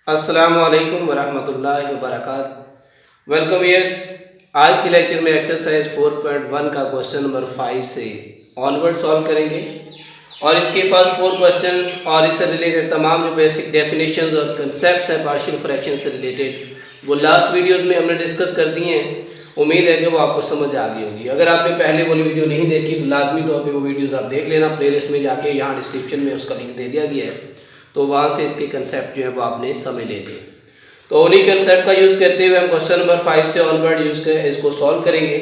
अस्सलामु अलैकुम वरहमतुल्लाहि वबरकातुहू। Welcome yes. आज के लेक्चर में एक्सरसाइज 4.1 का क्वेश्चन नंबर 5 से ऑनवर्ड सॉल्व करेंगे और इसके फर्स्ट 4 क्वेश्चंस और इससे रिलेटेड तमाम जो बेसिक डेफिनेशंस और कंसेप्ट्स हैं पार्शियल फ्रैक्शन से रिलेटेड वो लास्ट वीडियोस में हमने डिस्कस कर दिए हैं। उम्मीद है कि वो आपको समझ आ गई होगी। अगर आपने पहले वाली वीडियो नहीं देखी तो लाजमी तौर पे वो वीडियोस आप देख लेना। प्लेलिस्ट में जाके यहाँ डिस्क्रिप्शन में उसका लिंक दे दिया गया है, तो वहाँ से इसके कंसेप्ट जो है वो आपने समझ लेते हैं। तो उन्हीं कंसेप्ट का यूज़ करते हुए हम क्वेश्चन नंबर 5 से ऑनवर्ड इसको सॉल्व करेंगे।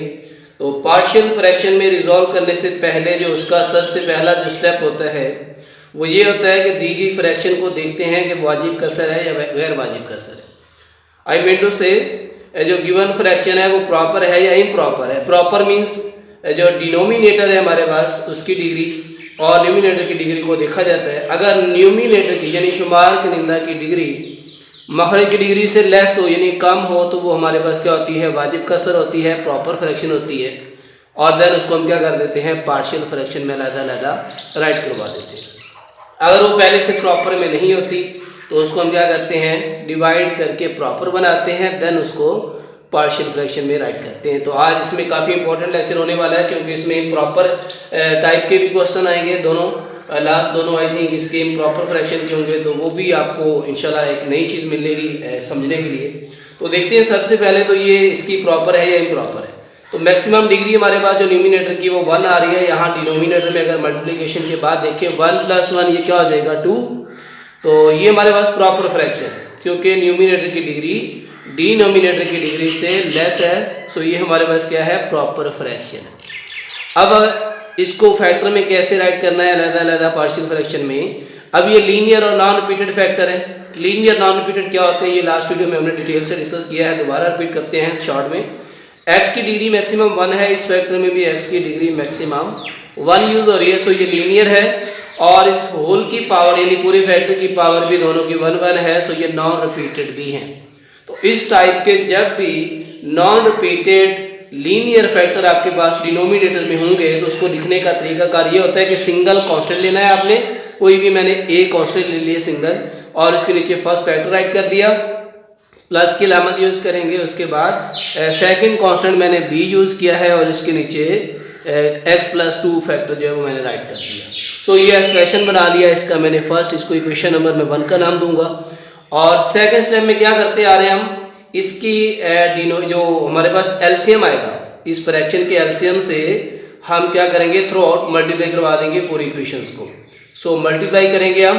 तो पार्शियल फ्रैक्शन में रिजॉल्व करने से पहले जो उसका सबसे पहला जो स्टेप होता है वो ये होता है कि दी गई फ्रैक्शन को देखते हैं कि वाजिब कसर है या गैर वाजिब कसर है। आई मीन टू से जो गिवन फ्रैक्शन है वो प्रॉपर है या इम्प्रॉपर है। प्रॉपर मीन्स जो डिनोमिनेटर है हमारे पास उसकी डिग्री और न्यूमिनेटर की डिग्री को देखा जाता है। अगर न्यूमिनेटर की यानी शुमार कनिंदा की डिग्री मखरज की डिग्री से लेस हो यानी कम हो तो वो हमारे पास क्या होती है, वाजिब कसर होती है, प्रॉपर फ्रैक्शन होती है। और देन उसको हम क्या कर देते हैं, पार्शियल फ्रैक्शन में अलग-अलग राइट करवा देते हैं। अगर वो पहले से प्रॉपर में नहीं होती तो उसको हम क्या करते हैं, डिवाइड करके प्रॉपर बनाते हैं, देन उसको पार्शियल फ्रैक्शन में राइट करते हैं। तो आज इसमें काफ़ी इंपॉर्टेंट लेक्चर होने वाला है क्योंकि इसमें प्रॉपर टाइप के भी क्वेश्चन आएंगे। दोनों लास्ट दोनों आई थिंक इसके इम्प्रॉपर फ्रैक्शन के होंगे, तो वो भी आपको इंशाल्लाह एक नई चीज़ मिलेगी समझने के लिए। तो देखते हैं सबसे पहले तो ये इसकी प्रॉपर है या इम्प्रॉपर है। तो मैक्सिमम डिग्री हमारे पास जो न्यूमिनेटर की वो 1 आ रही है। यहाँ डिनोमिनेटर में अगर मल्टीप्लिकेशन के बाद देखें 1 + 1 ये क्या हो जाएगा 2। तो ये हमारे पास प्रॉपर फ्रैक्शन है क्योंकि न्यूमिनेटर की डिग्री डिनोमिनेटर की डिग्री से लेस है। सो ये हमारे पास क्या है, प्रॉपर फ्रैक्शन है। अब इसको फैक्टर में कैसे राइट करना है अलग-अलग पार्शियल फ्रैक्शन में। अब ये लीनियर और नॉन रिपीटेड फैक्टर है। लीनियर नॉन रिपीटेड क्या होते हैं ये लास्ट वीडियो में हमने डिटेल से डिस्कस किया है, दोबारा रिपीट करते हैं शॉर्ट में। एक्स की डिग्री मैक्सिमम 1 है, इस फैक्टर में भी एक्स की डिग्री मैक्सिमम 1 यूज हो रही है। सो ये लीनियर है और इस होल की पावर यानी पूरे फैक्टर की पावर भी दोनों की 1 है। सो ये नॉन रिपीटेड भी हैं। तो इस टाइप के जब भी नॉन रिपीटेड लीनियर फैक्टर आपके पास डिनोमिनेटर में होंगे तो उसको लिखने का तरीकाकार ये होता है कि सिंगल कांस्टेंट लेना है आपने। कोई भी मैंने ए कांस्टेंट ले लिया सिंगल और उसके नीचे फर्स्ट फैक्टर राइट कर दिया, प्लस की अलामत यूज करेंगे। उसके बाद सेकंड कांस्टेंट मैंने बी यूज किया है और इसके नीचे x + 2 फैक्टर जो है वो मैंने राइट कर दिया। तो ये एक्सप्रेशन बना लिया इसका मैंने फर्स्ट, इसको इक्वेशन नंबर में 1 का नाम दूंगा। और सेकंड स्टेप में क्या करते आ रहे हैं हम, इसकी जो हमारे पास एलसीएम आएगा इस फ्रैक्शन के एलसीएम से हम क्या करेंगे, थ्रू आउट मल्टीप्लाई करवा देंगे पूरी इक्वेशंस को। सो मल्टीप्लाई करेंगे हम,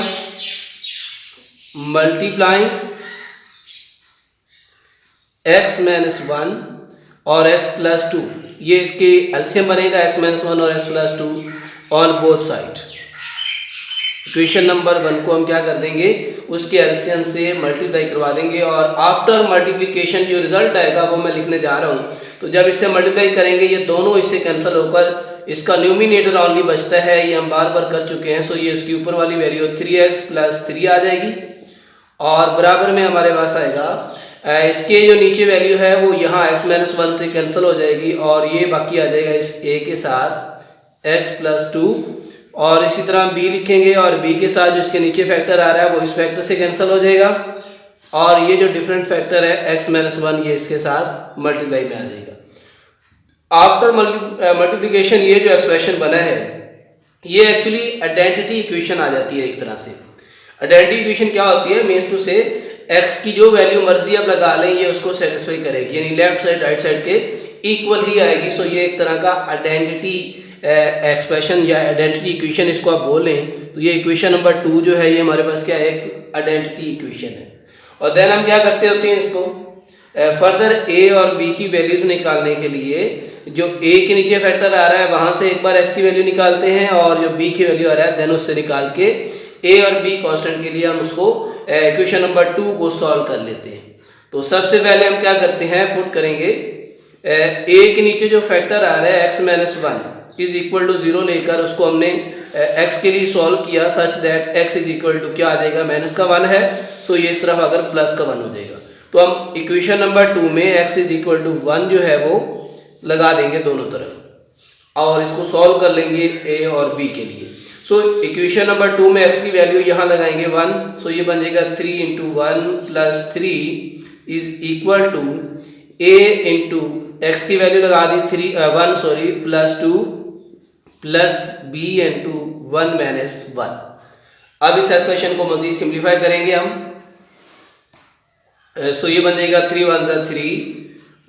मल्टीप्लाई x - 1 और x + 2 ये इसके एलसीएम बनेगा, x - 1 और x + 2 on both side. Equation number 1 को हम क्या कर देंगे, उसके एलसीएम से मल्टीप्लाई करवा देंगे और आफ्टर मल्टीप्लिकेशन जो रिजल्ट आएगा वो मैं लिखने जा रहा हूँ। तो जब इससे मल्टीप्लाई करेंगे ये दोनों इससे कैंसिल होकर इसका न्यूमिनेटर ओनली बचता है। ये हम बार बार कर चुके हैं। सो ये इसकी ऊपर वाली वैल्यू 3x + 3 आ जाएगी और बराबर में हमारे पास आएगा इसके जो नीचे वैल्यू है वो यहाँ x - 1 से कैंसिल हो जाएगी और ये बाकी आ जाएगा इस a के साथ x + 2 और इसी तरह b लिखेंगे और b के साथ जो इसके नीचे फैक्टर आ रहा है वो इस फैक्टर से कैंसिल हो जाएगा और ये जो डिफरेंट फैक्टर है x - 1 ये इसके साथ मल्टीप्लाई में आ जाएगा। आफ्टर मल्टीप्लिकेशन ये जो एक्सप्रेशन बना है ये एक्चुअली आइडेंटिटी इक्वेशन आ जाती है एक तरह से। आइडेंटिटी इक्वेशन क्या होती है, मीन्स टू से x की जो वैल्यू मर्जी आप लगा लें ये उसको सेटिस्फाई करेगी यानी लेफ्ट साइड राइट साइड के इक्वल ही आएगी। सो ये एक तरह का आइडेंटिटी एक्सप्रेशन या आइडेंटिटी इक्वेशन इसको आप बोलें। तो ये इक्वेशन नंबर 2 जो है ये हमारे पास क्या है, एक आइडेंटिटी इक्वेशन है। और देन हम क्या करते होते हैं इसको फर्दर a और b की वैल्यूज निकालने के लिए जो a के नीचे फैक्टर आ रहा है वहां से एक बार x की वैल्यू निकालते हैं और जो b की वैल्यू आ रहा है देन उससे निकाल के a और b कांस्टेंट के लिए हम उसको इक्वेशन नंबर 2 को सॉल्व कर लेते हैं। तो सबसे पहले हम क्या करते हैं, पुट करेंगे a के नीचे जो फैक्टर आ रहा है x - 1 = 0 लेकर उसको हमने x के लिए सॉल्व किया सच दैट x = क्या आ जाएगा, -1 है। तो ये इस तरफ अगर प्लस का 1 हो जाएगा तो हम इक्वेशन नंबर 2 में x = 1 जो है वो लगा देंगे दोनों तरफ और इसको सॉल्व कर लेंगे a और b के लिए। सो इक्वेशन नंबर 2 में x की वैल्यू यहाँ लगाएंगे 1, सो ये बन जाएगा 3 into 1 plus 3 is equal to a into x की वैल्यू लगा दी 1 प्लस 2 प्लस b इंटू 1 माइनस 1। अब इस क्वेश्चन को मजीद सिंप्लीफाई करेंगे हम। सो ये बन जाएगा 3 1 3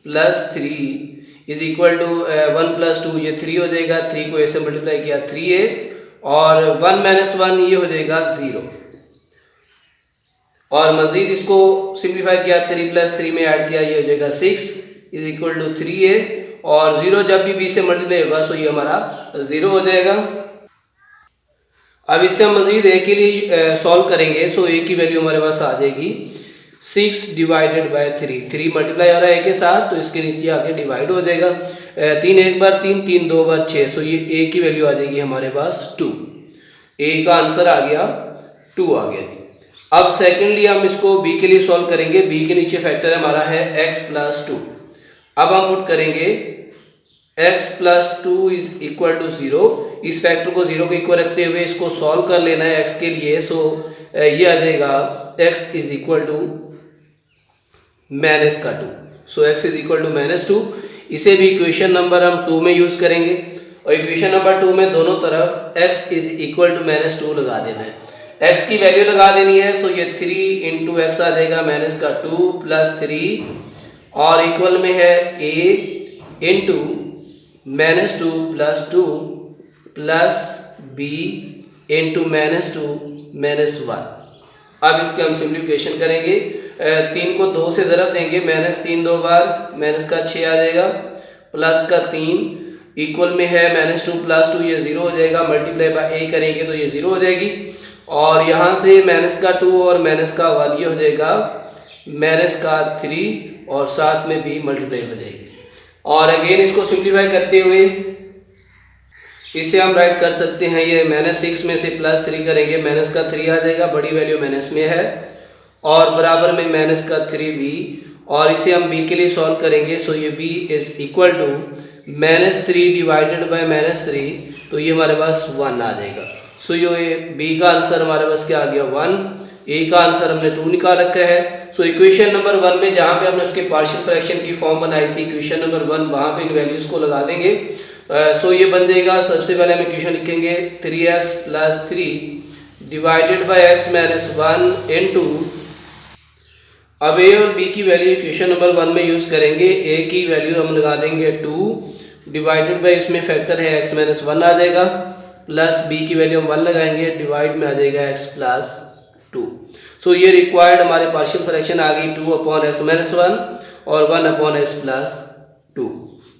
plus 3 is equal to 1 plus 2 ये 3 हो जाएगा, 3 को ऐसे मल्टीप्लाई किया 3a और 1 माइनस 1 ये हो जाएगा 0 और मजीद इसको सिंप्लीफाई किया 3 प्लस 3 में ऐड किया ये हो जाएगा 6 इज इक्वल टू 3a और 0 जब भी b से मल्टीप्लाई होगा सो ये हमारा 0 हो जाएगा। अब इससे हम मजीद a के लिए सॉल्व करेंगे। सो a की वैल्यू हमारे पास आ जाएगी 6 डिवाइडेड बाय 3 मल्टीप्लाई हो रहा है a के साथ तो इसके नीचे आके डिवाइड हो जाएगा। 3 एक बार 3 3 दो बार 6, सो ये a की वैल्यू आ जाएगी हमारे पास 2। a का आंसर आ गया 2 आ गया जी। अब सेकेंडली हम इसको b के लिए सॉल्व करेंगे। b के नीचे फैक्टर हमारा है x प्लस 2। अब हम पुट करेंगे x plus 2 is equal to 0। इस फैक्टर को 0 के इक्वल रखते हुए इसको सॉल्व कर लेना है x के लिए। सो ये आ जाएगा x is equal to minus का 2। So x is equal to minus 2। इसे भी इक्वेशन नंबर हम 2 में यूज करेंगे और इक्वेशन नंबर 2 में दोनों तरफ x is equal to minus 2 लगा देना है। x की वैल्यू लगा देनी है। सो ये 3 इंटू एक्स आ जाएगा माइनस का 2 प्लस 3 और इक्वल में है a इंटू माइनस 2 प्लस 2 प्लस b इंटू माइनस 2 माइनस 1। अब इसके हम सिंप्लीफिकेशन करेंगे। 3 को 2 से ज़रब देंगे, माइनस 3 दो बार माइनस का 6 आ जाएगा प्लस का 3 इक्वल में है माइनस 2 प्लस 2 ये 0 हो जाएगा, मल्टीप्लाई बाय a करेंगे तो ये 0 हो जाएगी और यहाँ से माइनस का 2 और माइनस का 1 ये हो जाएगा माइनस का 3 और साथ में भी मल्टीप्लाई हो जाएगी। और अगेन इसको सिंप्लीफाई करते हुए इसे हम राइट कर सकते हैं। ये माइनस 6 में से प्लस 3 करेंगे, माइनस का 3 आ जाएगा, बड़ी वैल्यू माइनस में है और बराबर में माइनस का 3b और इसे हम b के लिए सॉल्व करेंगे। सो ये b is equal to minus 3 divided by minus 3 तो ये हमारे पास 1 आ जाएगा। सो ये b का आंसर हमारे पास क्या आ गया 1। a का आंसर हमने 2 निकाल रखा है। सो इक्वेशन नंबर 1 में जहाँ पे हमने उसके पार्शियल फ्रैक्शन की फॉर्म बनाई थी इक्वेशन नंबर 1 वहाँ पे इन वैल्यूज़ को लगा देंगे। सो ये बन जाएगा, सबसे पहले हम इक्वेशन लिखेंगे 3x plus 3 divided bye x minus 1 into अब a और b की वैल्यू इक्वेशन नंबर 1 में यूज़ करेंगे। a की वैल्यू हम लगा देंगे 2 डिवाइडेड बाय इसमें फैक्टर है x माइनस 1 आ जाएगा प्लस b की वैल्यू हम 1 लगाएंगे, डिवाइड में आ जाएगा x प्लस 2। सो ये रिक्वायर्ड हमारे पार्शियल फ्रैक्शन आ गई 2 अपॉन एक्स माइनस 1 और 1 अपॉन एक्स प्लस 2।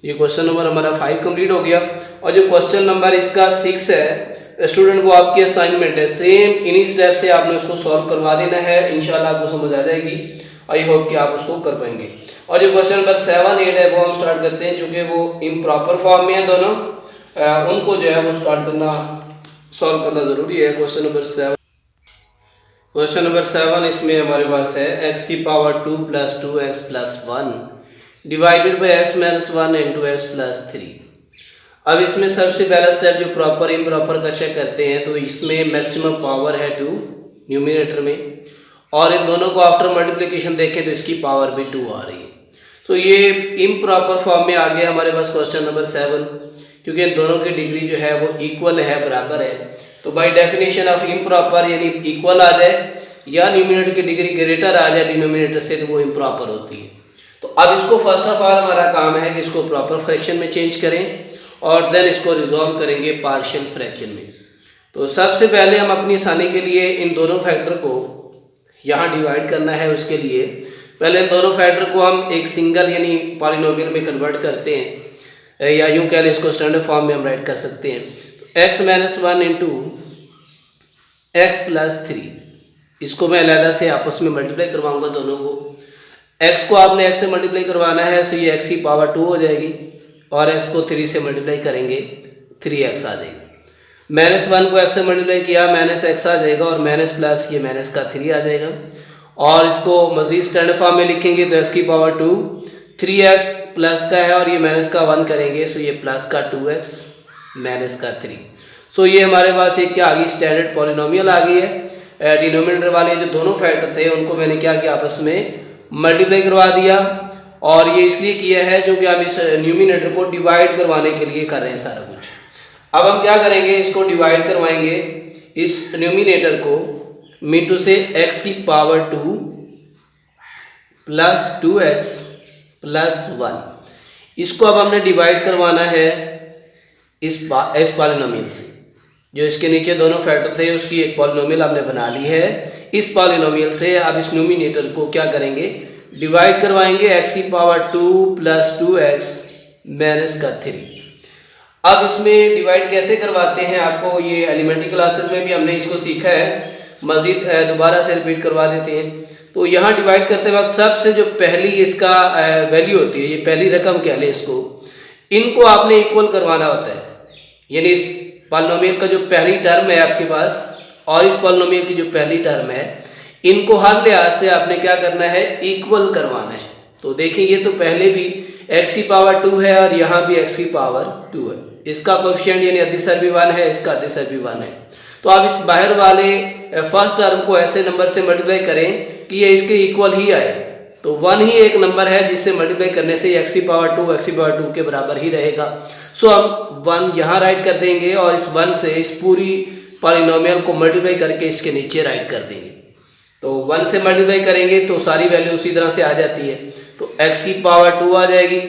ये क्वेश्चन नंबर हमारा 5 कंप्लीट हो गया। और जो क्वेश्चन नंबर इसका 6 है स्टूडेंट वो आपकी असाइनमेंट है, सेम इन्हीं स्टेप से आपने उसको सॉल्व करवा देना है, इंशाल्लाह आपको समझ आ जाएगी। आई होप कि आप उसको कर पाएंगे। और जो क्वेश्चन नंबर 7 8 है वो हम स्टार्ट करते हैं, क्योंकि वो इम्प्रॉपर फॉर्म में है दोनों, उनको जो है वो स्टार्ट करना सॉल्व करना ज़रूरी है। क्वेश्चन नंबर 7 इसमें हमारे पास है x की power 2 plus 2x plus 1 divided by x minus 1 into x plus 3। अब इसमें सबसे पहला स्टेप जो प्रॉपर इम्प्रॉपर का चेक करते हैं, तो इसमें मैक्सिमम पावर है 2 न्यूमिनेटर में और इन दोनों को आफ्टर मल्टीप्लिकेशन देखें तो इसकी पावर भी 2 आ रही है। तो ये इम्प्रॉपर फॉर्म में आ गया हमारे पास क्वेश्चन नंबर 7, क्योंकि इन दोनों की डिग्री जो है वो इक्वल है, बराबर है। तो बाय डेफिनेशन ऑफ इम्प्रॉपर यानी इक्वल आ जाए या न्यूमिनेटर की डिग्री ग्रेटर आ जाए डिनोमिनेटर से तो वो इम्प्रॉपर होती है। तो अब इसको फर्स्ट ऑफ ऑल हमारा काम है कि इसको प्रॉपर फ्रैक्शन में चेंज करें और देन इसको रिजॉल्व करेंगे पार्शियल फ्रैक्शन में। तो सबसे पहले हम अपनी आसानी के लिए इन दोनों फैक्टर को यहाँ डिवाइड करना है। उसके लिए पहले इन दोनों फैक्टर को हम एक सिंगल यानी पॉलिनोमियल में कन्वर्ट करते हैं, या यूँ कह लें इसको स्टैंडर्ड फॉर्म में हम राइट कर सकते हैं। तो x minus 1 into x plus 3, इसको मैं अलग से आपस में मल्टीप्लाई करवाऊंगा दोनों को। x को आपने x से मल्टीप्लाई करवाना है, तो ये x की पावर 2 हो जाएगी और x को 3 से मल्टीप्लाई करेंगे 3x आ जाएगी। माइनस 1 को x से मल्टीप्लाई किया माइनस x आ जाएगा और माइनस प्लस ये माइनस का 3 आ जाएगा। और इसको मजीद स्टैंडर्ड फॉर्म में लिखेंगे तो x की पावर 2 3x प्लस का है और ये माइनस का 1 करेंगे, तो ये प्लस का 2x माइनस का 3। सो ये हमारे पास एक क्या आ गई, स्टैंडर्ड पॉलिनोमियल आ गई है। डिनोमिनेटर वाले जो दोनों फैक्टर थे उनको मैंने क्या किया, आपस में मल्टीप्लाई करवा दिया। और ये इसलिए किया है क्योंकि हम इस न्यूमिनेटर को डिवाइड करवाने के लिए कर रहे हैं सारा कुछ। अब हम क्या करेंगे, इसको डिवाइड करवाएंगे इस न्यूमिनेटर को मीटू से x की पावर 2 प्लस 2x प्लस 1। इसको अब हमने डिवाइड करवाना है इस पॉलिनोमियल से। जो इसके नीचे दोनों फैक्टर थे उसकी एक पॉलिनोमियल हमने बना ली है। इस पॉलिनोमियल से अब इस न्यूमिनेटर को क्या करेंगे, डिवाइड करवाएंगे x की पावर 2 प्लस 2x माइनस का 3। अब इसमें डिवाइड कैसे करवाते हैं, आपको ये एलिमेंट्री क्लासेस में भी हमने इसको सीखा है, मज़ीद दोबारा से रिपीट करवा देते हैं। तो यहाँ डिवाइड करते वक्त सबसे जो पहली इसका वैल्यू होती है, ये पहली रकम कह लें इसको, इनको आपने इक्वल करवाना होता है। यानी इस पॉलिनोमियल का जो पहली टर्म है आपके पास और इस पॉलिनोमियल की जो पहली टर्म है, इनको हर लिहाज से आपने क्या करना है, इक्वल करवाना है। तो देखिए ये तो पहले भी x की पावर 2 है और यहाँ भी x की पावर 2 है। इसका कोएफिशिएंट यानी अदिशर भी 1 है, इसका अदिशर भी 1 है। तो आप इस बाहर वाले फर्स्ट टर्म को ऐसे नंबर से मल्टीप्लाई करें कि ये इसके इक्वल ही आए। तो 1 ही एक नंबर है जिससे मल्टीप्लाई करने से x की पावर 2 के बराबर ही रहेगा। सो हम 1 यहाँ राइट कर देंगे और इस 1 से इस पूरी पॉलिनोमियल को मल्टीप्लाई करके इसके नीचे राइट कर देंगे। तो 1 से मल्टीप्लाई करेंगे तो सारी वैल्यू उसी तरह से आ जाती है। तो x की पावर 2 आ जाएगी,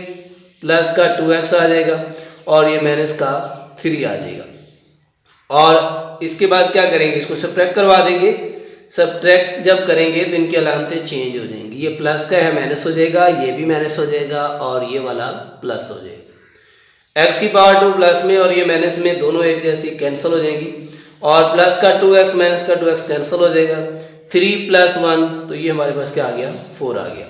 प्लस का 2x आ जाएगा और ये माइनस का 3 आ जाएगा। और इसके बाद क्या करेंगे, इसको सब्ट्रैक्ट करवा देंगे। सब्ट्रैक्ट जब करेंगे तो इनकी अलामतें चेंज हो जाएंगी। ये प्लस का है माइनस हो जाएगा, ये भी माइनस हो जाएगा और ये वाला प्लस हो जाएगा। x की पावर 2 प्लस में और ये माइनस में दोनों एक जैसी कैंसिल हो जाएंगी और प्लस का 2x माइनस का 2x कैंसिल हो जाएगा। 3 प्लस 1 तो ये हमारे पास क्या आ गया, 4 आ गया।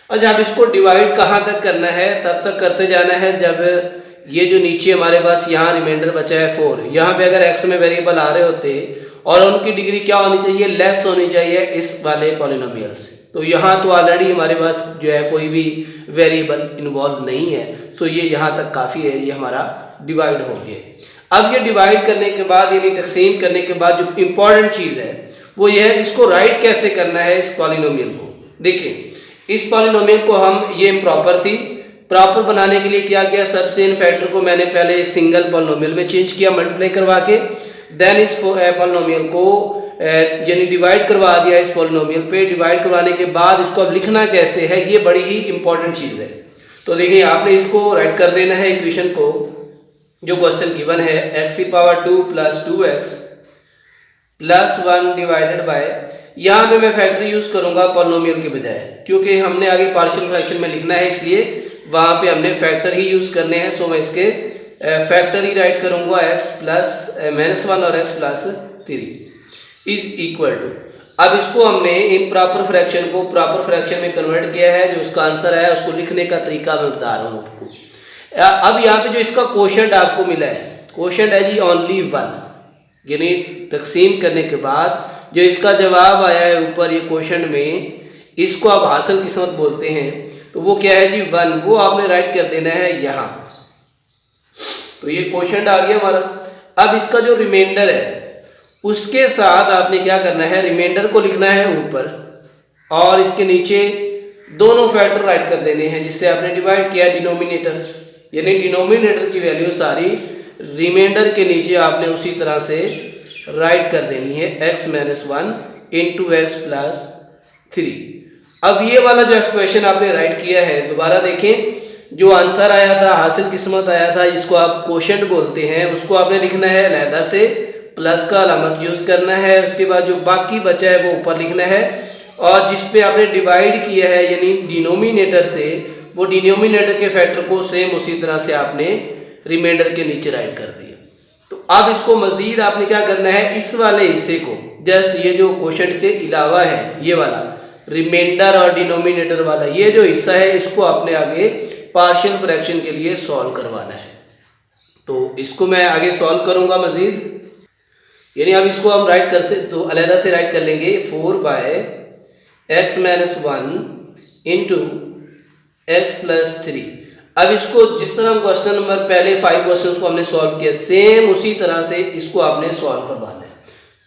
अच्छा अब इसको डिवाइड कहाँ तक करना है, तब तक करते जाना है जब ये जो नीचे हमारे पास यहाँ रिमाइंडर बचा है 4, यहाँ पे अगर x में वेरिएबल आ रहे होते और उनकी डिग्री क्या होनी चाहिए, लेस होनी चाहिए इस वाले पॉलिनोमियल से। तो यहाँ तो ऑलरेडी हमारे पास जो है कोई भी वेरिएबल इन्वॉल्व नहीं है। सो ये यहाँ तक काफ़ी है, ये हमारा डिवाइड हो गया। अब ये डिवाइड करने के बाद यानी तकसीम करने के बाद जो इम्पॉर्टेंट चीज़ है वो ये है, इसको राइट कैसे करना है इस पॉलिनोमियल को। देखिए इस पॉलिनोमियल को हम, ये इम्प्रॉपर थी, प्रॉपर बनाने के लिए क्या किया, सबसे इन फैक्टर को मैंने पहले एक सिंगल पॉलिनोमियल में चेंज किया मल्टीप्लाई करवा के, देन इस पॉलिनोमियल को यानी डिवाइड करवा दिया इस पॉलिनोमियल पे। डिवाइड करवाने के बाद इसको अब लिखना कैसे है, ये बड़ी ही इंपॉर्टेंट चीज़ है। तो देखिए आपने इसको राइट कर देना है इक्वेशन को, जो क्वेश्चन गिवन है, x की power 2 plus 2x plus 1 divided by, यहाँ पे मैं फैक्टर यूज करूंगा पॉलिनोमियल के बजाय, क्योंकि हमने आगे पार्शियल फ्रैक्शन में लिखना है इसलिए वहाँ पे हमने फैक्टर ही यूज करने हैं। सो मैं इसके फैक्टर ही राइट करूंगा, x प्लस -1 और x plus 3 is equal to. अब इसको हमने इन प्रॉपर फ्रैक्शन को प्रॉपर फ्रैक्शन में कन्वर्ट किया है। जो उसका आंसर है उसको लिखने का तरीका मैं बता रहा हूँ आपको। अब यहाँ पे जो इसका क्वोशंट आपको मिला है, क्वोशंट है जी ओनली 1, यानी तकसीम करने के बाद जो इसका जवाब आया है ऊपर ये क्वोशंट में, इसको आप हासिल किस्मत बोलते हैं। तो वो क्या है जी 1, वो आपने राइट कर देना है यहाँ। तो ये क्वोशंट आ गया हमारा। अब इसका जो रिमाइंडर है उसके साथ आपने क्या करना है, रिमाइंडर को लिखना है ऊपर और इसके नीचे दोनों फैक्टर राइट कर देने हैं जिससे आपने डिवाइड किया डिनोमिनेटर, यानी डिनोमिनेटर की वैल्यू सारी रिमाइंडर के नीचे आपने उसी तरह से राइट कर देनी है, x - 1 इंटू x प्लस 3। अब ये वाला जो एक्सप्रेशन आपने राइट किया है, दोबारा देखें, जो आंसर आया था, हासिल किस्मत आया था, इसको आप क्वोशंट बोलते हैं, उसको आपने लिखना है अलहदा से, प्लस का अलामत यूज़ करना है। उसके बाद जो बाकी बचा है वो ऊपर लिखना है और जिस पे आपने डिवाइड किया है यानी डिनोमिनेटर से, वो डिनोमिनेटर के फैक्टर को सेम उसी तरह से आपने रिमाइंडर के नीचे राइट कर दिया। तो अब इसको मज़ीद आपने क्या करना है, इस वाले हिस्से को जस्ट ये जो क्वोशंट के अलावा है ये वाला रिमाइंडर और डिनोमिनेटर वाला ये जो हिस्सा है, इसको आपने आगे पार्शियल फ्रैक्शन के लिए सॉल्व करवाना है। तो इसको मैं आगे सॉल्व करूंगा मज़ीद, यानी अब इसको हम राइट कर से तो अलहदा से राइट कर लेंगे 4/x - 1 इंटू x प्लस 3। अब इसको जिस तरह हम क्वेश्चन नंबर पहले 5 क्वेश्चंस को हमने सॉल्व किया, सेम उसी तरह से इसको आपने सॉल्व करवाना है।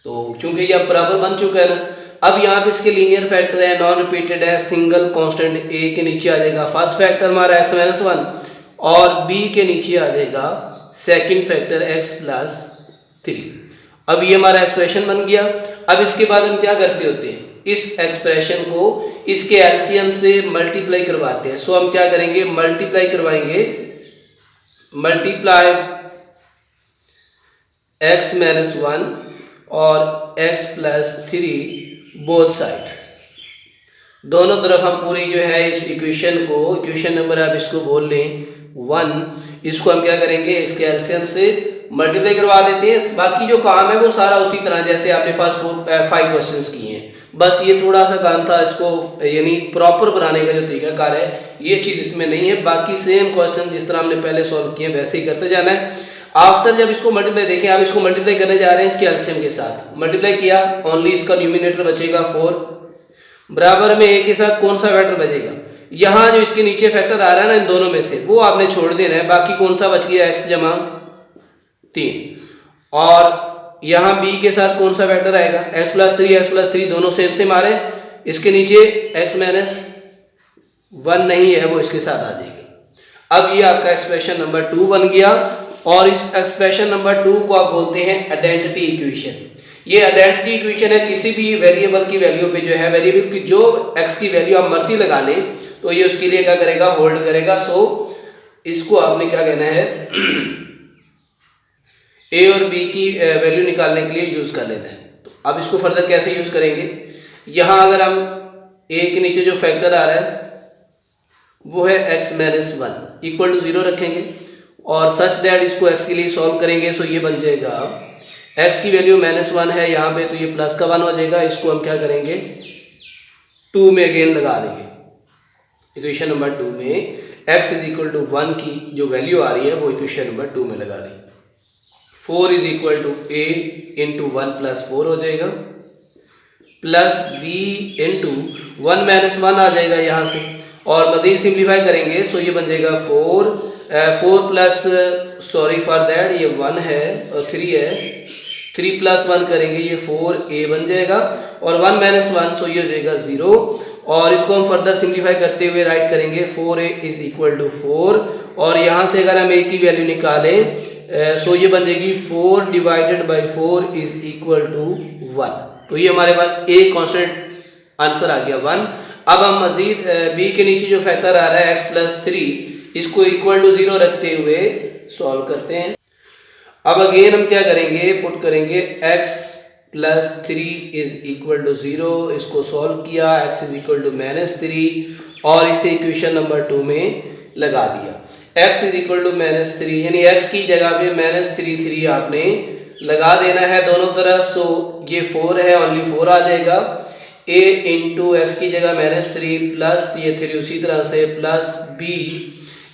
तो चूंकि ये अब बराबर बन चुका है ना, अब यहाँ पे इसके लीनियर फैक्टर है, नॉन रिपीटेड है, सिंगल कांस्टेंट ए के नीचे आ जाएगा फर्स्ट फैक्टर हमारा x माइनस 1 और b के नीचे आ जाएगा सेकंड फैक्टर x प्लस 3। अब ये हमारा एक्सप्रेशन बन गया। अब इसके बाद हम क्या करते होते हैं, इस एक्सप्रेशन को इसके एलसीएम से मल्टीप्लाई करवाते हैं। सो हम क्या करेंगे, मल्टीप्लाई करवाएंगे, मल्टीप्लाई x माइनस 1 और x प्लस 3 बोथ साइड, दोनों तरफ हम पूरी जो है इस इक्वेशन को, इक्वेशन नंबर आप इसको बोल लें 1, इसको हम क्या करेंगे, इसके एलसीएम से मल्टीप्लाई करवा देते हैं। बाकी जो काम है वो सारा उसी तरह जैसे आपने फर्स्ट 5 क्वेश्चंस किए हैं, बस ये थोड़ा सा काम था इसको यानी प्रॉपर बनाने का जो तरीका कार है, ये चीज़ इसमें नहीं है। बाकी सेम क्वेश्चन जिस तरह हमने पहले सॉल्व किए वैसे ही करते जाना है। आफ्टर जब इसको मल्टीप्लाई देखें, आप इसको मल्टीप्लाई करने जा रहे हैं इसके एलसीएम के साथ, मल्टीप्लाई किया, ओनली इसका न्यूमिनेटर बचेगा 4, बराबर में a के साथ कौन सा फैक्टर बचेगा, यहाँ जो इसके नीचे फैक्टर आ रहा है ना इन दोनों में से, वो आपने छोड़ देना है। बाकी कौन सा बच गया, x जमा 3, और यहाँ b के साथ कौन सा फैक्टर आएगा, x प्लस 3 दोनों सेम सेम आ रहे हैं, इसके नीचे x माइनस 1 नहीं है, वो इसके साथ आ जाएगी। अब ये आपका एक्सप्रेशन नंबर 2 बन गया, और इस एक्सप्रेशन नंबर 2 को आप बोलते हैं आइडेंटिटी इक्वेशन। ये आइडेंटिटी इक्वेशन है, किसी भी वेरिएबल की वैल्यू पे जो है, वेरिएबल की जो x की वैल्यू आप मर्जी लगा लें तो ये उसके लिए क्या करेगा, होल्ड करेगा। सो इसको आपने क्या कहना है, a और b की वैल्यू निकालने के लिए यूज कर लेना है। तो अब इसको फर्दर कैसे यूज करेंगे, यहाँ अगर हम a के नीचे जो फैक्टर आ रहा है वो है x माइनस 1 इक्वल टू 0 रखेंगे, और सच दैट इसको x के लिए सॉल्व करेंगे। सो ये बन जाएगा, x की वैल्यू -1 है यहाँ पे, तो ये प्लस का 1 हो जाएगा। इसको हम क्या करेंगे, 2 में अगेन लगा देंगे, इक्वेशन नंबर 2 में x इज इक्वल टू 1 की जो वैल्यू आ रही है वो इक्वेशन नंबर 2 में लगा दी। 4 is equal to a into 1 plus 4 हो जाएगा, प्लस b इंटू 1 माइनस 1 आ जाएगा यहाँ से, और मजीद सिंप्लीफाई करेंगे। सो ये बन जाएगा 4 प्लस सॉरी फॉर दैट ये 1 है और 3 है, 3 प्लस 1 करेंगे ये 4a बन जाएगा, और 1 माइनस 1 सो ये हो जाएगा 0, और इसको हम फर्दर सिंप्लीफाई करते हुए राइट करेंगे 4a इज इक्वल टू 4, और यहाँ से अगर हम a की वैल्यू निकालें सो ये बन जाएगी 4 divided by 4 is equal to 1। तो ये हमारे पास a कॉन्स्टेंट आंसर आ गया 1। अब हम मजीद b के नीचे जो फैक्टर आ रहा है x प्लस 3, इसको इक्वल टू 0 रखते हुए सॉल्व करते हैं। अब अगेन हम क्या करेंगे, पुट करेंगे x plus 3 is equal to 0, इसको सॉल्व किया, x इज इक्वल टू -3 और इसे इक्वेशन नंबर 2 में लगा दिया। x इज इक्वल टू -3 यानी x की जगह पे -3 आपने लगा देना है दोनों तरफ। सो ये 4 है, ओनली 4 आ जाएगा, a इंटू एक्स की जगह -3 प्लस ये 3 उसी तरह से प्लस b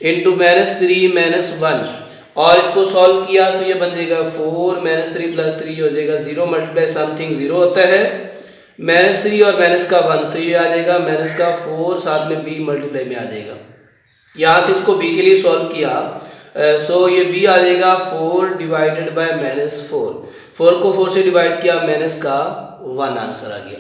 इंटू -3 -1, और इसको सॉल्व किया तो ये बन जाएगा 4 -3 प्लस 3 हो जाएगा 0, मल्टीप्लाई समथिंग 0 होता है, -3 और माइनस का 1 से ये आ जाएगा माइनस का 4, साथ में b मल्टीप्लाई में आ जाएगा। यहाँ से इसको b के लिए सॉल्व किया सो ये b आ जाएगा 4 डिवाइडेड बाय -4, 4 को 4 से डिवाइड किया माइनस का 1 आंसर आ गया।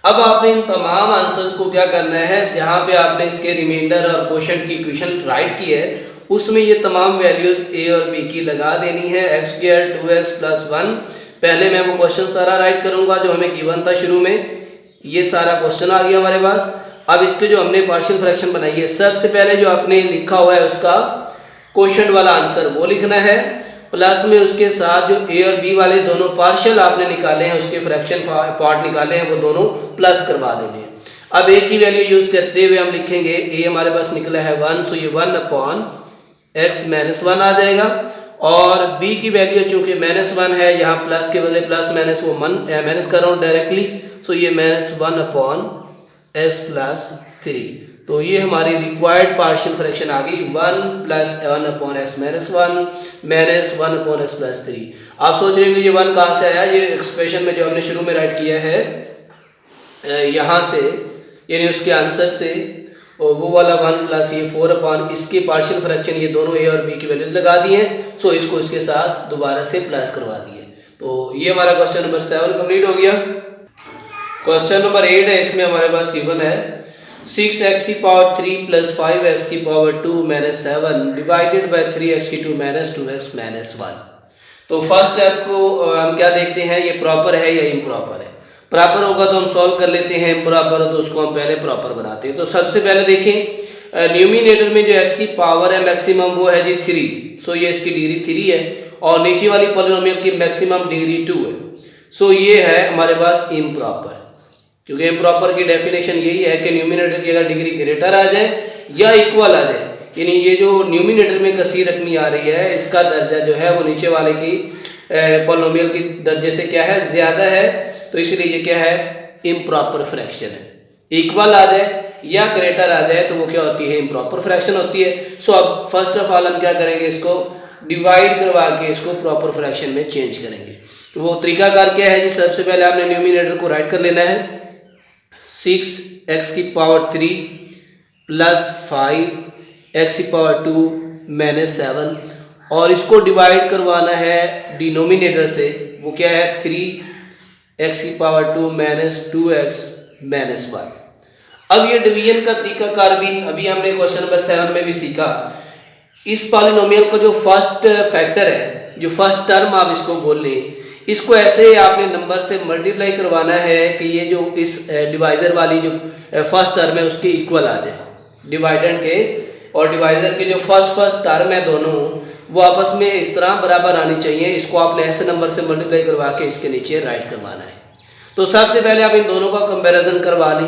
अब आपने इन तमाम आंसर्स को क्या करना है, जहाँ पे आपने इसके रिमाइंडर और क्वोशंट की इक्वेशन राइट की है उसमें ये तमाम वैल्यूज a और b की लगा देनी है। x² 2x प्लस 1, पहले मैं वो क्वेश्चन सारा राइट करूंगा जो हमें गिवन था शुरू में, ये सारा क्वेश्चन आ गया हमारे पास। अब इसके जो हमने पार्शियल फ्रैक्शन बनाई है, सबसे पहले जो आपने लिखा हुआ है उसका क्वोशंट वाला आंसर वो लिखना है, प्लस में उसके साथ जो a और b वाले दोनों पार्शियल आपने निकाले हैं, उसके फ्रैक्शन पार्ट निकाले हैं, वो दोनों प्लस करवा देने हैं। अब a की वैल्यू यूज करते हुए हम लिखेंगे a हमारे पास निकला है 1, सो ये 1 अपॉन x -1 आ जाएगा, और b की वैल्यू चूंकि -1 है, यहाँ प्लस के बदले प्लस माइनस वो माइनस कर रहा हूँ डायरेक्टली, सो ये -1 अपॉन x प्लस 3। तो ये हमारी रिक्वायर्ड पार्शियल फ्रैक्शन आ गई 1 plus 1 upon x -1 minus 1 upon x plus 3। आप सोच रहे हो ये 1 कहाँ से आया, ये एक्सप्रेशन में जो हमने शुरू में राइट किया है यहाँ से, यानी उसके आंसर से, और वो वाला 1 प्लस ये 4 अपॉन इसके पार्शियल फ्रैक्शन, ये दोनों ए और बी की वैल्यूज लगा दी हैं। सो इसको इसके साथ दोबारा से प्लस करवा दिए। तो ये हमारा क्वेश्चन नंबर 7 कंप्लीट हो गया। क्वेश्चन नंबर 8 है, इसमें हमारे पास गिवन है 6x की पावर 3 प्लस 5x की power 2 minus 7 divided by 3x की 2 माइनस 2x माइनस 1। तो फर्स्ट स्टेप को हम क्या देखते हैं, ये प्रॉपर है या इम्प्रॉपर है। प्रॉपर होगा तो हम सॉल्व कर लेते हैं, इम्प्रॉपर हो तो उसको हम पहले प्रॉपर बनाते हैं। तो सबसे पहले देखें न्यूमिनेटर में जो x की पावर है मैक्सिमम वो है जी 3। सो ये इसकी डिग्री 3 है और नीचे वाली पॉलिनोमियल की मैक्सिमम डिग्री 2 है। सो ये है हमारे पास इम्प्रॉपर, क्योंकि इम्प्रॉपर की डेफिनेशन यही है कि न्यूमिनेटर की अगर डिग्री ग्रेटर आ जाए या इक्वल आ जाए, यानी ये जो न्यूमिनेटर में कसीर रकमी आ रही है इसका दर्जा जो है वो नीचे वाले की पॉलिनोमियल की दर्जे से क्या है, ज़्यादा है, तो इसलिए ये क्या है, इम्प्रॉपर फ्रैक्शन है। इक्वल आ जाए या ग्रेटर आ जाए तो वो क्या होती है, इम्प्रॉपर फ्रैक्शन होती है। सो अब फर्स्ट ऑफ ऑल हम क्या करेंगे, इसको डिवाइड करवा के इसको प्रॉपर फ्रैक्शन में चेंज करेंगे। तो वो तरीकाकार क्या है जी, सबसे पहले आपने न्यूमिनेटर को राइट कर लेना है 6x की पावर 3 प्लस 5x की पावर 2 माइनस 7 और इसको डिवाइड करवाना है डिनोमिनेटर से, वो क्या है 3x की पावर 2 माइनस 2x माइनस 1। अब ये डिवीजन का तरीकाकार भी अभी हमने क्वेश्चन नंबर 7 में भी सीखा। इस पॉलिनोमियल का जो फर्स्ट फैक्टर है, जो फर्स्ट टर्म आप इसको बोल लें, इसको ऐसे आपने नंबर से मल्टीप्लाई करवाना है कि ये जो इस डिवाइजर वाली जो फर्स्ट टर्म है उसके इक्वल आ जाए, डिवाइडेंड के और डिवाइजर के जो फर्स्ट टर्म है दोनों वो आपस में इस तरह बराबर आनी चाहिए। इसको आपने ऐसे नंबर से मल्टीप्लाई करवा के इसके नीचे राइट करवाना है। तो सबसे पहले आप इन दोनों का कंपैरिजन करवा लें,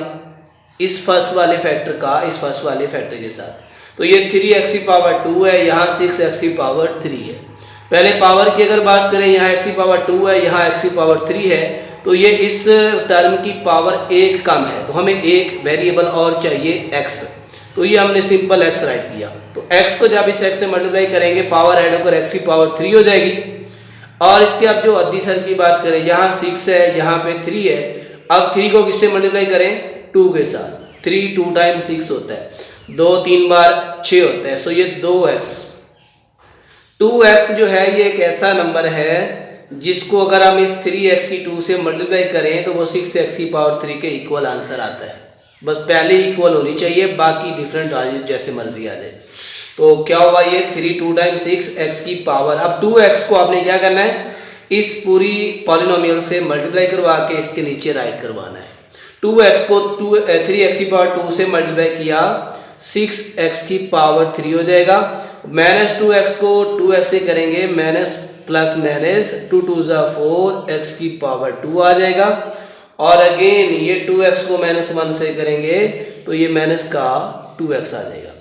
इस फर्स्ट वाले फैक्टर का इस फर्स्ट वाले फैक्टर के साथ। तो ये 3x की पावर 2 है, यहाँ 6x की पावर 3 है। पहले पावर की अगर बात करें, यहाँ x की पावर 2 है, यहाँ x की पावर 3 है, तो ये इस टर्म की पावर 1 कम है, तो हमें एक वेरिएबल और चाहिए x। तो ये हमने सिंपल x राइट किया। तो x को जब इस x से मल्टीप्लाई करेंगे पावर ऐड होकर x की पावर 3 हो जाएगी। और इसके अब जो अद्दी सर की बात करें, यहाँ 6 है, यहाँ पे 3 है। अब 3 को किससे मल्टीप्लाई करें, 2 के साथ। 3 2 टाइम 6 होता है, 2 3 बार 6 होता है। सो ये 2x जो है ये एक ऐसा नंबर है जिसको अगर हम इस 3x की 2 से मल्टीप्लाई करें तो वो 6x की पावर 3 के इक्वल आंसर आता है। बस पहले इक्वल होनी चाहिए, बाकी डिफरेंट आ जाए जैसे मर्जी आ जाए। तो क्या होगा, ये 3 2 टाइम 6x की पावर। अब 2x को आपने क्या करना है, इस पूरी पॉलिनोमियल से मल्टीप्लाई करवा के इसके नीचे राइट करवाना है। 2x को 3x की पावर 2 से मल्टीप्लाई किया, 6x की पावर 3 हो जाएगा। माइनस 2x को 2x से करेंगे, माइनस प्लस माइनस 2 2 4 x की पावर 2 आ जाएगा। और अगेन ये 2x को माइनस 1 से करेंगे तो ये माइनस का 2x आ जाएगा।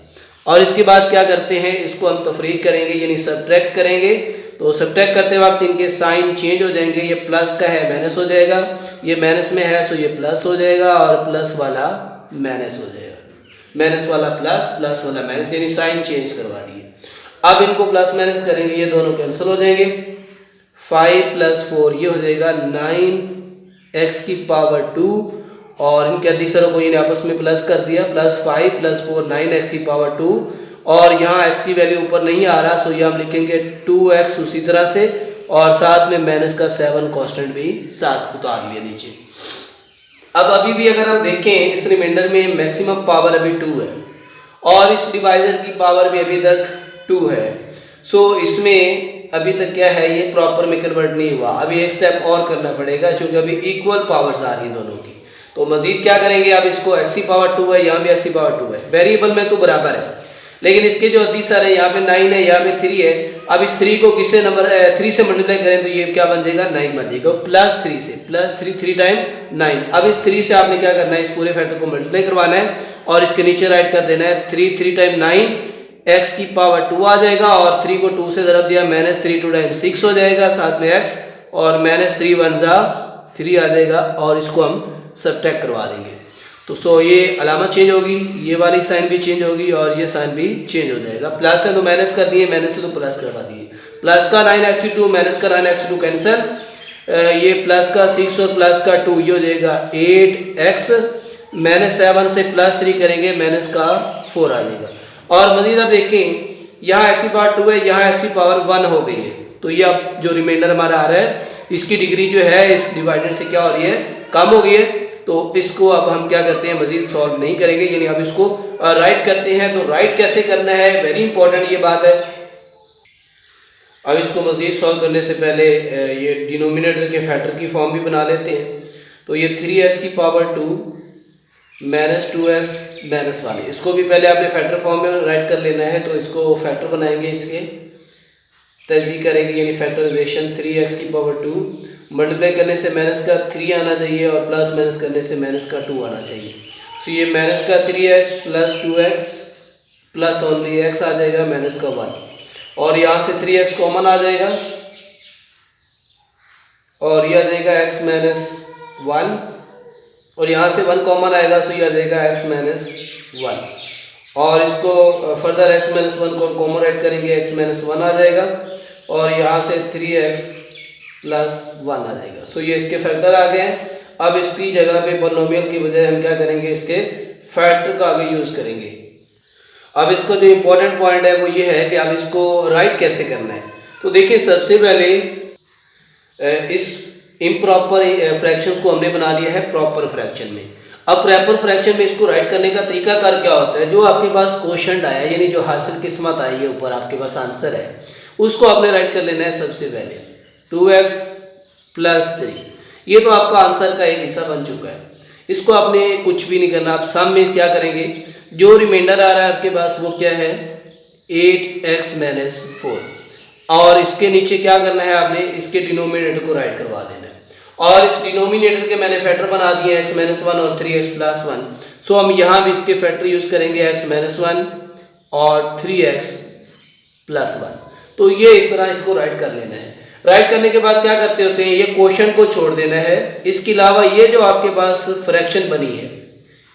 और इसके बाद क्या करते हैं, इसको हम तफरीक करेंगे यानी सब्ट्रैक्ट करेंगे। तो सब्ट्रैक्ट करते वक्त इनके साइन चेंज हो जाएंगे, ये प्लस का है माइनस हो जाएगा, ये माइनस में है सो ये प्लस हो जाएगा और प्लस वाला माइनस हो जाएगा, माइनस वाला प्लस, प्लस वाला माइनस, यानी साइन चेंज करवा दिए। अब इनको प्लस माइनस करेंगे, ये दोनों कैंसिल हो जाएंगे। 5 + 4 ये हो जाएगा 9x की पावर 2 और इनके अधिसरों को ये आपस में प्लस कर दिया, प्लस 5 + 4 9x की पावर 2 और यहाँ x की वैल्यू ऊपर नहीं आ रहा सो ये हम लिखेंगे 2x उसी तरह से और साथ में माइनस का 7 कांस्टेंट भी साथ उतार लिया नीचे। अब अभी भी अगर हम देखें इस रिमाइंडर में मैक्सिमम पावर अभी 2 है और इस डिवाइजर की पावर भी अभी तक 2 है। सो इसमें अभी तक क्या है, ये प्रॉपर में कन्वर्ट नहीं हुआ, अभी एक स्टेप और करना पड़ेगा क्योंकि अभी इक्वल पावर्स आ रही हैं दोनों की। तो मजीद क्या करेंगे, अब इसको x की पावर 2 है, यहाँ भी x की पावर 2 है, वेरिएबल में तो बराबर है लेकिन इसके जो अधिसर है यहाँ पे 9 है, यहाँ पे 3 है। अब इस 3 को किससे नंबर 3 से मल्टीप्लाई करें तो ये क्या बन जाएगा, 9 बन जाएगा, प्लस 3 से, प्लस 3 टाइम 9। अब इस 3 से आपने क्या करना है, इस पूरे फैक्टर को मल्टीप्लाई करवाना है और इसके नीचे राइट कर देना है 3 टाइम 9 x की पावर 2 आ जाएगा और 3 को 2 से ज़रब दिया, माइनस 3 2 टाइम 6 हो जाएगा, साथ में x और माइनस 3 1 जा 3 आ जाएगा और इसको हम सब्ट्रैक्ट करवा देंगे। तो सो ये अलामत चेंज होगी, ये वाली साइन भी चेंज होगी और ये साइन भी चेंज हो जाएगा। प्लस है तो माइनस कर दिए, माइनस से तो प्लस करवा दिए, प्लस का 9x2 माइनस का 9x2 कैंसिल, ये प्लस का 6 और प्लस का 2 ये हो जाएगा 8x -7 से +3 करेंगे -4 आ जाएगा। और मज़ीद आप देखें यहाँ x की पावर 2 है, यहाँ x की पावर 1 हो गई है, तो ये अब जो रिमाइंडर हमारा आ रहा है इसकी डिग्री जो है इस डिवाइडेड से क्या हो रही है, कम हो गई है। तो इसको अब हम क्या करते हैं, मजीद सॉल्व नहीं करेंगे, यानी अब इसको राइट करते हैं। तो राइट कैसे करना है, वेरी इंपॉर्टेंट ये बात है। अब इसको मजीद सॉल्व करने से पहले ये डिनोमिनेटर के फैक्टर की फॉर्म भी बना लेते हैं। तो ये 3x की पावर 2 -2x -1, इसको भी पहले आपने फैक्टर फॉर्म में राइट कर लेना है। तो इसको फैक्टर बनाएंगे, इसके तजी करेंगे, यानी फैक्टराइजेशन 3x की पावर 2 मल्टीप्लाई करने से -3 आना चाहिए और प्लस माइनस करने से -2 आना चाहिए। तो ये -3x + 2x plus only x आ जाएगा -1, और यहाँ से 3x कॉमन आ जाएगा और ये आ जाएगा x -1, और यहाँ से 1 कॉमन आएगा, तो ये आ जाएगा x -1, और इसको फर्दर x -1 को कॉमन ऐड करेंगे, x -1 आ जाएगा, और यहाँ से 3x + 1 आ जाएगा। सो ये इसके फैक्टर आ गए हैं। अब इसकी जगह पे पॉलिनोमियल की बजाय हम क्या करेंगे, इसके फैक्टर का आगे यूज़ करेंगे। अब इसका जो इम्पोर्टेंट पॉइंट है वो ये है कि अब इसको राइट कैसे करना है। तो देखिए सबसे पहले इस इम्प्रॉपर फ्रैक्शंस को हमने बना लिया है प्रॉपर फ्रैक्शन में। अब प्रॉपर फ्रैक्शन में इसको राइट करने का तरीका कार क्या होता है, जो आपके पास क्वोशंट आया यानी जो हासिल किस्मत आई है, ऊपर आपके पास आंसर है, उसको आपने राइट कर लेना है। सबसे पहले 2x + 3, ये तो आपका आंसर का एक हिस्सा बन चुका है, इसको आपने कुछ भी नहीं करना। आप सम में क्या करेंगे, जो रिमाइंडर आ रहा है आपके पास वो क्या है 8x - 4, और इसके नीचे क्या करना है आपने, इसके डिनोमिनेटर को राइट करवा देना है, और इस डिनोमिनेटर के मैंने फैक्टर बना दिए x -1 और 3x + 1। सो हम यहाँ भी इसके फैक्टर यूज़ करेंगे x -1 और 3x + 1। तो ये इस तरह इसको राइट कर लेना है। राइट करने के बाद क्या करते होते हैं, ये क्वोशंट को छोड़ देना है। इसके अलावा ये जो आपके पास फ्रैक्शन बनी है,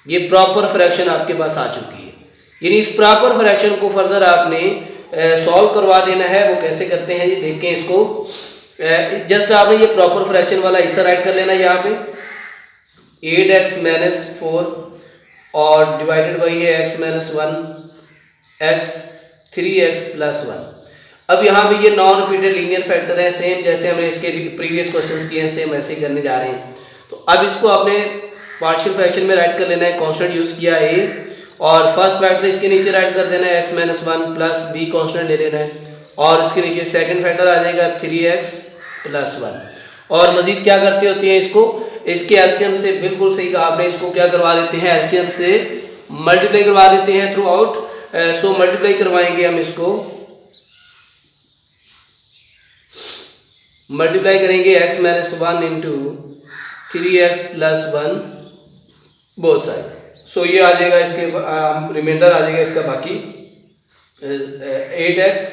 ये प्रॉपर फ्रैक्शन आपके पास आ चुकी है, यानी इस प्रॉपर फ्रैक्शन को फर्दर आपने सॉल्व करवा देना है। वो कैसे करते हैं ये देखें। इसको जस्ट आपने ये प्रॉपर फ्रैक्शन वाला हिस्सा राइट कर लेना है यहाँ पे 8x - 4 और डिवाइडेड बाई है x -1 x 3x + 1। अब यहाँ पे ये नॉन रिपीटेड लीनियर फैक्टर है, सेम जैसे हमने इसके प्रीवियस क्वेश्चंस किए हैं, सेम ऐसे ही करने जा रहे हैं। तो अब इसको आपने पार्शियल फ्रैक्शन में राइट कर लेना है। कांस्टेंट यूज़ किया है a, और फर्स्ट फैक्टर इसके नीचे राइट कर देना है x -1 प्लस b कांस्टेंट ले लेना है, और इसके नीचे सेकंड फैक्टर आ जाएगा 3x + 1। और मजीद क्या करते होते हैं, इसको इसके एलसीएम से, बिल्कुल सही कहा आपने, इसको क्या करवा देते हैं, एलसीएम से मल्टीप्लाई करवा देते हैं थ्रू आउट। सो मल्टीप्लाई करवाएंगे हम, इसको मल्टीप्लाई करेंगे x -1 into 3x + 1 both side. So ये आ जाएगा, इसके रिमाइंडर आ जाएगा इसका बाकी 8x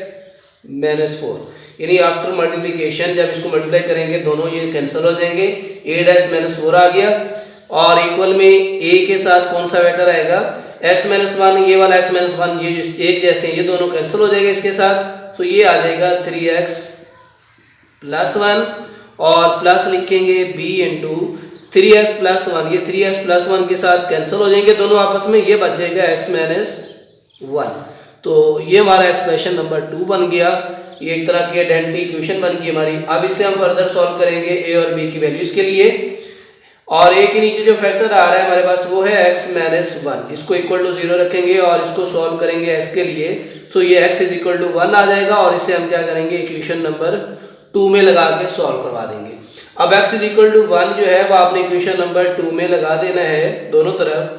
- 4, यानी आफ्टर मल्टीप्लिकेशन जब इसको मल्टीप्लाई करेंगे दोनों ये कैंसिल हो जाएंगे, 8x - 4 आ गया, और इक्वल में a के साथ कौन सा वेक्टर आएगा x -1, ये वाला x -1, ये एक जैसे ये दोनों कैंसिल हो जाएंगे इसके साथ। तो ये आ जाएगा 3x + 1, और प्लस लिखेंगे b इंटू 3x + 1, ये 3x + 1 के साथ कैंसिल हो जाएंगे दोनों आपस में, ये बच जाएगा x - 1। तो ये हमारा एक्सप्रेशन नंबर 2 बन गया। ये एक तरह की आइडेंटिटी इक्वेशन बन गई हमारी। अब इससे हम फर्दर सॉल्व करेंगे a और b की वैल्यूज के लिए, और a के नीचे जो फैक्टर आ रहा है हमारे पास वो है x - 1, इसको इक्वल टू 0 रखेंगे और इसको सॉल्व करेंगे x के लिए। सो ये x = 1 आ जाएगा, और इसे हम क्या करेंगे, इक्वेशन नंबर 2 में लगा के सॉल्व करवा देंगे। अब x = 1 जो है वो आपने इक्वेशन नंबर 2 में लगा देना है दोनों तरफ।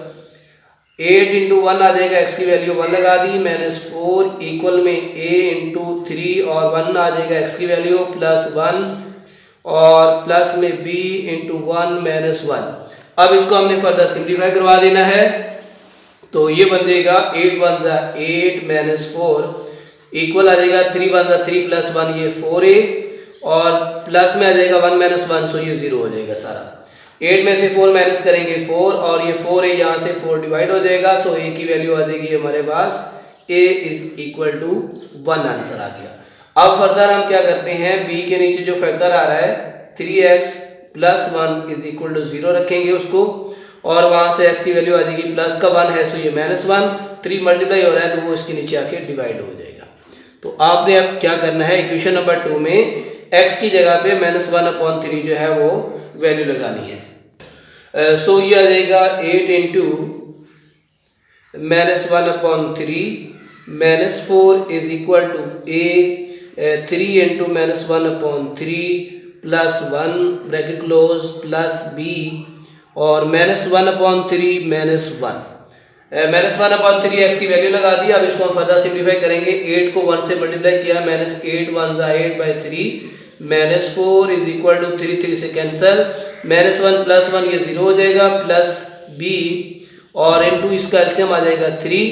8 × 1 आ जाएगा, x की वैल्यू 1 लगा दी, -4 इक्वल में a × 3 और 1 आ जाएगा x की वैल्यू +1, और प्लस में b × 1 - 1। अब इसको हमने फर्दर सिंप्लीफाई करवा देना है। तो ये बन जाएगा 8 × 8 - 4 इक्वल आ जाएगा 3 × 3 + 1, ये 4a, और प्लस में आ जाएगा 1 - 1, सो ये 0 हो जाएगा सारा। 8 में से 4 माइनस करेंगे 4, और ये 4 है, यहाँ से 4 डिवाइड हो जाएगा। सो a की वैल्यू आ जाएगी हमारे पास a = 1 आंसर आ गया। अब फर्दर हम क्या करते हैं, b के नीचे जो फैक्टर आ रहा है 3x + 1 = 0 रखेंगे उसको, और वहाँ से x की वैल्यू आ जाएगी प्लस का 1 है, सो ये -1, 3 मल्टीप्लाई हो रहा है तो वो इसके नीचे आके डिवाइड हो जाएगा। तो आपने अब क्या करना है, इक्वेशन नंबर 2 में x की जगह पे -1/3 जो है वो वैल्यू लगानी है। सो ये आ जाएगा 8 into -1/3 -4 is equal to a 3 into -1/3 plus 1 bracket close plus b और -1/3 -1 एक्स की वैल्यू लगा दी। अब इसको हम फर्दर सिंप्लीफाई करेंगे। 8 को 1 से मल्टीप्लाई किया, -8 1 × 8 बाई 3 -4 इज इक्वल टू 3 3 से कैंसिल, -1 प्लस 1 ये 0 हो जाएगा, प्लस b और इनटू इसका एलसीएम आ जाएगा 3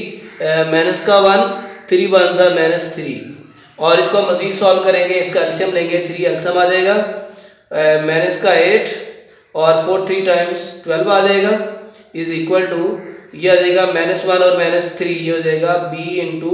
माइनस का 1 3 1 -3 और इसको मजीद सॉल्व करेंगे, इसका एलसीएम लेंगे 3 एलसीएम आ जाएगा माइनस का 8 और 4 3 टाइम्स 12 आ जाएगा इज इक्वल टू ये आ जाएगा -1 और -3 ये हो जाएगा b इंटू